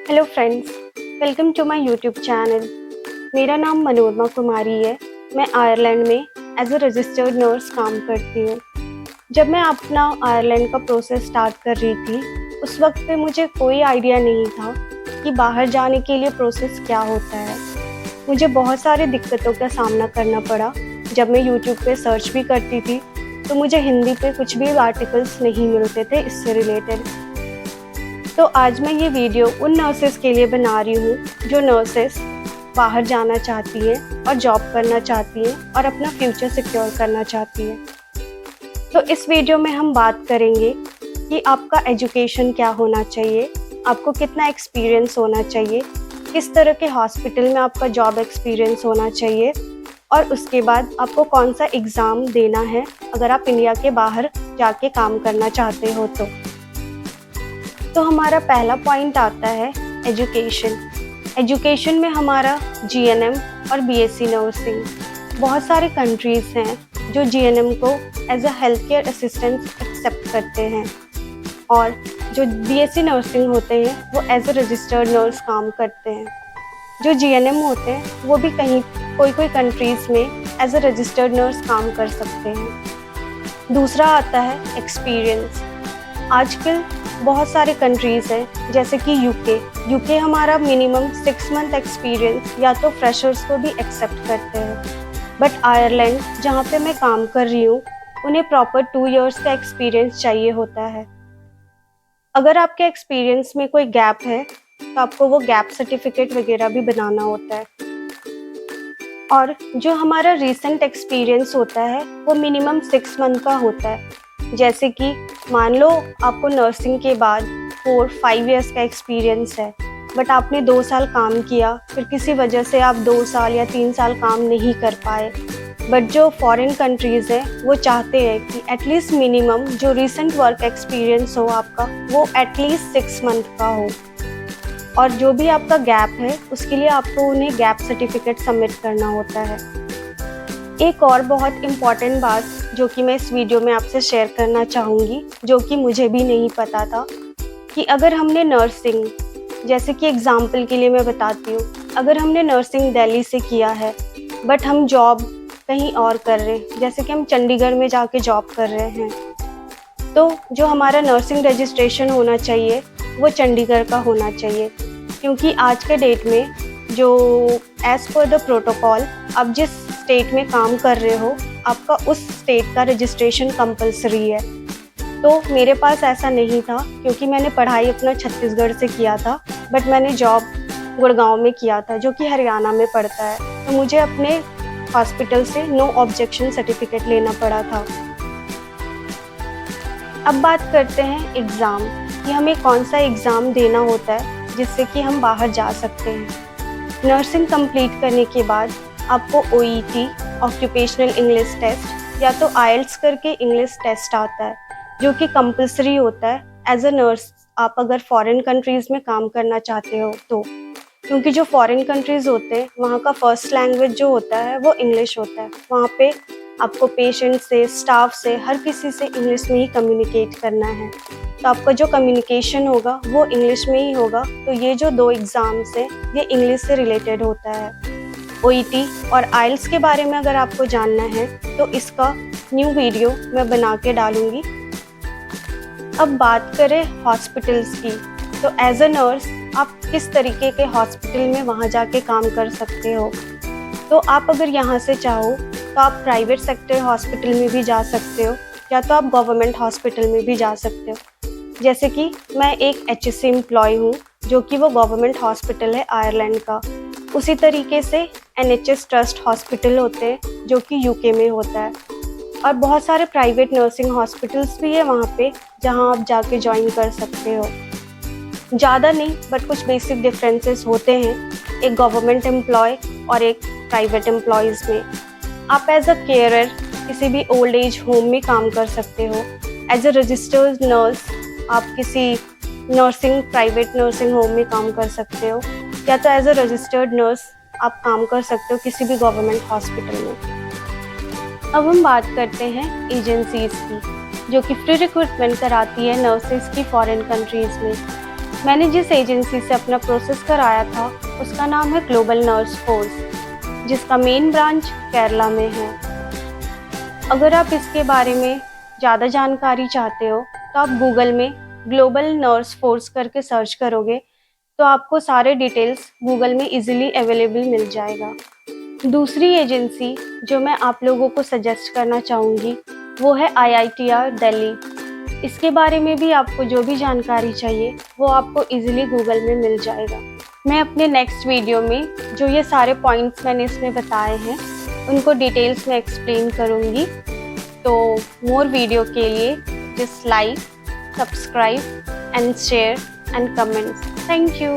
Hello friends, welcome to my YouTube channel. मेरा नाम मनोरमा कुमारी है। मैं आयरलैंड में एज अ रजिस्टर्ड नर्स काम करती हूँ। जब मैं अपना आयरलैंड का प्रोसेस स्टार्ट कर रही थी, उस वक्त पे मुझे कोई आइडिया नहीं था कि बाहर जाने के लिए प्रोसेस क्या होता है। मुझे बहुत सारी दिक्कतों का सामना करना पड़ा। जब मैं यूट्यूब पे सर्च भी करती थी तो मुझे हिंदी पे कुछ भी आर्टिकल्स नहीं मिलते थे इससे रिलेटेड। तो आज मैं ये वीडियो उन नर्सेस के लिए बना रही हूँ जो नर्सेस बाहर जाना चाहती हैं और जॉब करना चाहती हैं और अपना फ्यूचर सिक्योर करना चाहती हैं। तो इस वीडियो में हम बात करेंगे कि आपका एजुकेशन क्या होना चाहिए, आपको कितना एक्सपीरियंस होना चाहिए, किस तरह के हॉस्पिटल में आपका जॉब एक्सपीरियंस होना चाहिए और उसके बाद आपको कौन सा एग्ज़ाम देना है अगर आप इंडिया के बाहर जाके काम करना चाहते हो। तो हमारा पहला पॉइंट आता है एजुकेशन। एजुकेशन में हमारा जीएनएम और बीएससी नर्सिंग। बहुत सारे कंट्रीज़ हैं जो जीएनएम को as a health care assistant accept करते हैं और जो बीएससी नर्सिंग होते हैं वो एज अ रजिस्टर्ड नर्स काम करते हैं। जो जीएनएम होते हैं वो भी कोई कंट्रीज़ में एज अ रजिस्टर्ड नर्स काम कर सकते हैं। दूसरा आता है एक्सपीरियंस। आजकल बहुत सारे कंट्रीज़ हैं जैसे कि यूके हमारा मिनिमम 6 मंथ एक्सपीरियंस या तो फ्रेशर्स को भी एक्सेप्ट करते हैं। बट आयरलैंड जहाँ पे मैं काम कर रही हूँ उन्हें प्रॉपर 2 इयर्स का एक्सपीरियंस चाहिए होता है। अगर आपके एक्सपीरियंस में कोई गैप है तो आपको वो गैप सर्टिफिकेट वगैरह भी बनाना होता है। और जो हमारा रीसेंट एक्सपीरियंस होता है वो मिनिमम 6 मंथ का होता है। जैसे कि मान लो आपको नर्सिंग के बाद 4-5 इयर्स का एक्सपीरियंस है बट आपने 2 साल काम किया, फिर किसी वजह से आप 2 साल या 3 साल काम नहीं कर पाए। बट जो फॉरेन कंट्रीज़ हैं वो चाहते हैं कि एटलीस्ट मिनिमम जो रिसेंट वर्क एक्सपीरियंस हो आपका वो एटलीस्ट 6 मंथ का हो। और जो भी आपका गैप है उसके लिए आपको उन्हें गैप सर्टिफिकेट सबमिट करना होता है। एक और बहुत इम्पॉर्टेंट बात जो कि मैं इस वीडियो में आपसे शेयर करना चाहूँगी, जो कि मुझे भी नहीं पता था, कि अगर हमने नर्सिंग, जैसे कि एग्ज़ाम्पल के लिए मैं बताती हूँ, अगर हमने नर्सिंग दिल्ली से किया है बट हम जॉब कहीं और कर रहे हैं, जैसे कि हम चंडीगढ़ में जाके जॉब कर रहे हैं, तो जो हमारा नर्सिंग रजिस्ट्रेशन होना चाहिए वो चंडीगढ़ का होना चाहिए। क्योंकि आज के डेट में जो एज़ पर द प्रोटोकॉल आप जिस स्टेट में काम कर रहे हो आपका उस स्टेट का रजिस्ट्रेशन कंपलसरी है। तो मेरे पास ऐसा नहीं था क्योंकि मैंने पढ़ाई अपना छत्तीसगढ़ से किया था बट मैंने जॉब गुड़गांव में किया था जो कि हरियाणा में पड़ता है। तो मुझे अपने हॉस्पिटल से नो ऑब्जेक्शन सर्टिफिकेट लेना पड़ा था। अब बात करते हैं एग्ज़ाम कि हमें कौन सा एग्ज़ाम देना होता है जिससे कि हम बाहर जा सकते हैं। नर्सिंग कंप्लीट करने के बाद आपको OET ऑक्यूपेशनल इंग्लिश टेस्ट या तो IELTS करके इंग्लिश टेस्ट आता है जो कि कंपलसरी होता है एज अ नर्स आप अगर फॉरेन कंट्रीज़ में काम करना चाहते हो तो। क्योंकि जो फॉरेन कंट्रीज़ होते हैं वहाँ का फर्स्ट लैंग्वेज जो होता है वो इंग्लिश होता है। वहाँ पे आपको पेशेंट से, स्टाफ से, हर किसी से इंग्लिश में ही कम्युनिकेट करना है। तो आपका जो कम्युनिकेशन होगा वो इंग्लिश में ही होगा। तो ये जो 2 एग्ज़ाम्स हैं ये इंग्लिश से रिलेटेड होता है। OET और IELTS के बारे में अगर आपको जानना है तो इसका न्यू वीडियो मैं बना के डालूँगी। अब बात करें हॉस्पिटल्स की, तो एज अ नर्स आप किस तरीके के हॉस्पिटल में वहाँ जाके काम कर सकते हो। तो आप अगर यहाँ से चाहो तो आप प्राइवेट सेक्टर हॉस्पिटल में भी जा सकते हो या तो आप गवर्नमेंट हॉस्पिटल में भी जा सकते हो। जैसे कि मैं एक HSC एम्प्लॉय हूँ जो कि वो गवर्नमेंट हॉस्पिटल है आयरलैंड का। उसी तरीके से NHS ट्रस्ट हॉस्पिटल होते हैं जो कि UK में होता है। और बहुत सारे प्राइवेट नर्सिंग हॉस्पिटल्स भी है वहाँ पे जहाँ आप जाके ज्वाइन कर सकते हो। ज़्यादा नहीं बट कुछ बेसिक डिफरेंसेस होते हैं एक गवर्नमेंट एम्प्लॉय और एक प्राइवेट एम्प्लॉयज़ में। आप एज अ केयरर किसी भी ओल्ड एज होम में काम कर सकते हो। एज अ रजिस्टर्ड नर्स आप किसी प्राइवेट नर्सिंग होम में काम कर सकते हो या तो एज अ रजिस्टर्ड नर्स आप काम कर सकते हो किसी भी गवर्नमेंट हॉस्पिटल में। अब हम बात करते हैं एजेंसीज़ की जो कि फ्री रिक्रूटमेंट कराती है नर्सेज की फॉरेन कंट्रीज़ में। मैंने जिस एजेंसी से अपना प्रोसेस कराया था उसका नाम है ग्लोबल नर्स फोर्स, जिसका मेन ब्रांच केरला में है। अगर आप इसके बारे में ज़्यादा जानकारी चाहते हो तो आप गूगल में ग्लोबल नर्स फोर्स करके सर्च करोगे तो आपको सारे डिटेल्स गूगल में इजीली अवेलेबल मिल जाएगा। दूसरी एजेंसी जो मैं आप लोगों को सजेस्ट करना चाहूँगी वो है IITR दिल्ली। इसके बारे में भी आपको जो भी जानकारी चाहिए वो आपको इजीली गूगल में मिल जाएगा। मैं अपने नेक्स्ट वीडियो में जो ये सारे पॉइंट्स मैंने इसमें बताए हैं उनको डिटेल्स में एक्सप्लेन करूँगी। तो मोर वीडियो के लिए just like, subscribe and share and comments. Thank you.